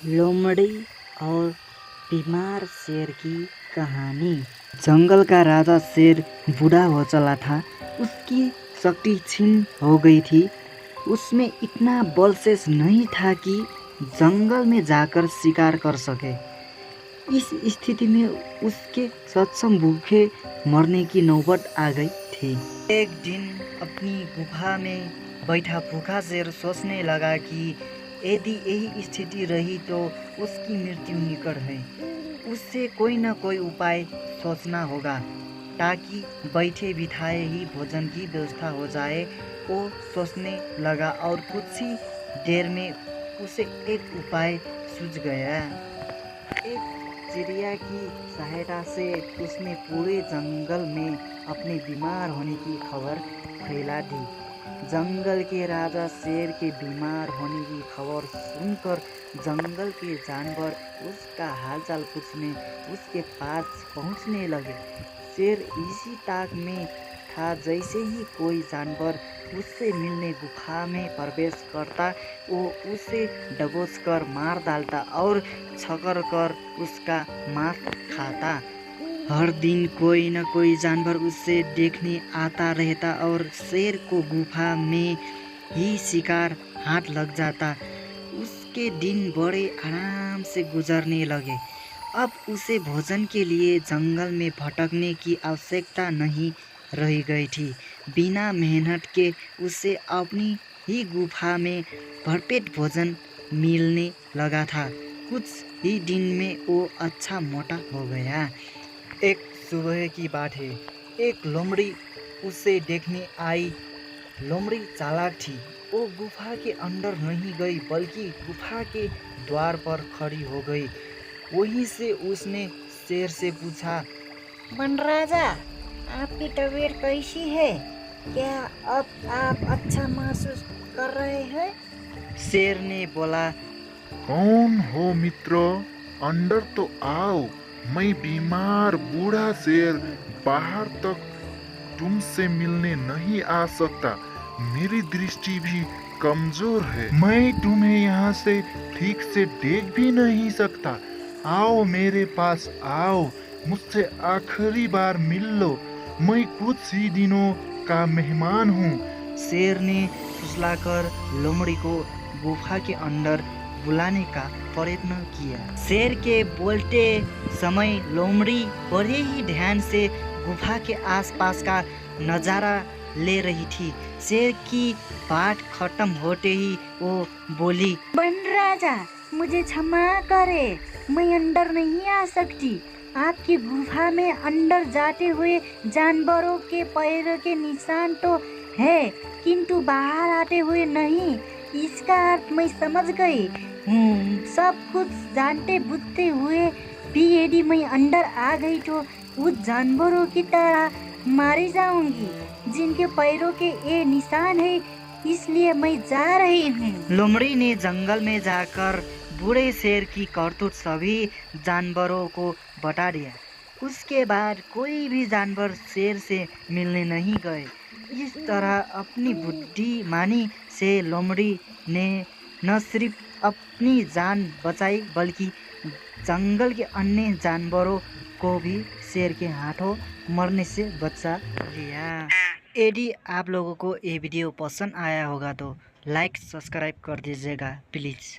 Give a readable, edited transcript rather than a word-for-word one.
लोमड़ी और बीमार शेर की कहानी। जंगल का राजा शेर बूढ़ा हो चला था। उसकी शक्ति क्षीण हो गई थी। उसमें इतना बल शेष नहीं था कि जंगल में जाकर शिकार कर सके। इस स्थिति में उसके सक्षम भूखे मरने की नौबत आ गई थी। एक दिन अपनी गुफा में बैठा भूखा शेर सोचने लगा कि यदि यही स्थिति रही तो उसकी मृत्यु निकट है। उससे कोई न कोई उपाय सोचना होगा ताकि बैठे बिठाए ही भोजन की व्यवस्था हो जाए। वो सोचने लगा और कुछ ही देर में उसे एक उपाय सूझ गया। एक चिड़िया की सहायता से उसने पूरे जंगल में अपने बीमार होने की खबर फैला दी। जंगल के राजा शेर के बीमार होने की खबर सुनकर जंगल के जानवर उसका हालचाल पूछने उसके पास पहुंचने लगे। शेर इसी ताक में था जैसे ही कोई जानवर उससे मिलने गुफा में प्रवेश करता वो उसे दबोच कर मार डालता और छकर कर उसका मांस खाता। हर दिन कोई न कोई जानवर उससे देखने आता रहता और शेर को गुफा में ही शिकार हाथ लग जाता। उसके दिन बड़े आराम से गुजरने लगे। अब उसे भोजन के लिए जंगल में भटकने की आवश्यकता नहीं रह गई थी। बिना मेहनत के उसे अपनी ही गुफा में भरपेट भोजन मिलने लगा था। कुछ ही दिन में वो अच्छा मोटा हो गया। एक सुबह की बात है। एक लोमड़ी उसे देखने आई। लोमड़ी चालाक थी। वो गुफा के अंदर नहीं गई बल्कि गुफा के द्वार पर खड़ी हो गई। वहीं से उसने शेर से पूछा, वन राजा, आपकी तबीयत कैसी है? क्या अब आप अच्छा महसूस कर रहे हैं? शेर ने बोला, कौन हो मित्र? अंदर तो आओ। मैं बीमार बूढ़ा शेर बाहर तक तुमसे मिलने नहीं आ सकता। मेरी दृष्टि भी कमजोर है। मैं तुम्हें यहाँ से ठीक से देख भी नहीं सकता। आओ मेरे पास आओ, मुझसे आखिरी बार मिल लो। मैं कुछ ही दिनों का मेहमान हूँ। शेर ने फुसलाकर लोमड़ी को गुफा के अंदर बुलाने का प्रयत्न किया। शेर के बोलते समय लोमड़ी बड़े ही ध्यान से गुफा के आसपास का नज़ारा ले रही थी। शेर की बात खत्म होते ही वो बोली, वन राजा, मुझे क्षमा करे, मैं अंदर नहीं आ सकती। आपकी गुफा में अंदर जाते हुए जानवरों के पैरों के निशान तो है, किंतु बाहर आते हुए नहीं। इसका अर्थ मैं समझ गई हूँ। सब कुछ जानते बुझते हुए भी यदि मैं अंदर आ गई तो उस जानवरों की तरह मारी जाऊंगी जिनके पैरों के ये निशान है। इसलिए मैं जा रही हूँ। लोमड़ी ने जंगल में जाकर बूढ़े शेर की करतूत सभी जानवरों को बता दिया। उसके बाद कोई भी जानवर शेर से मिलने नहीं गए। इस तरह अपनी बुद्धिमानी से लोमड़ी ने न सिर्फ अपनी जान बचाई बल्कि जंगल के अन्य जानवरों को भी शेर के हाथों मरने से बचा लिया। यदि आप लोगों को ये वीडियो पसंद आया होगा तो लाइक सब्सक्राइब कर दीजिएगा प्लीज़।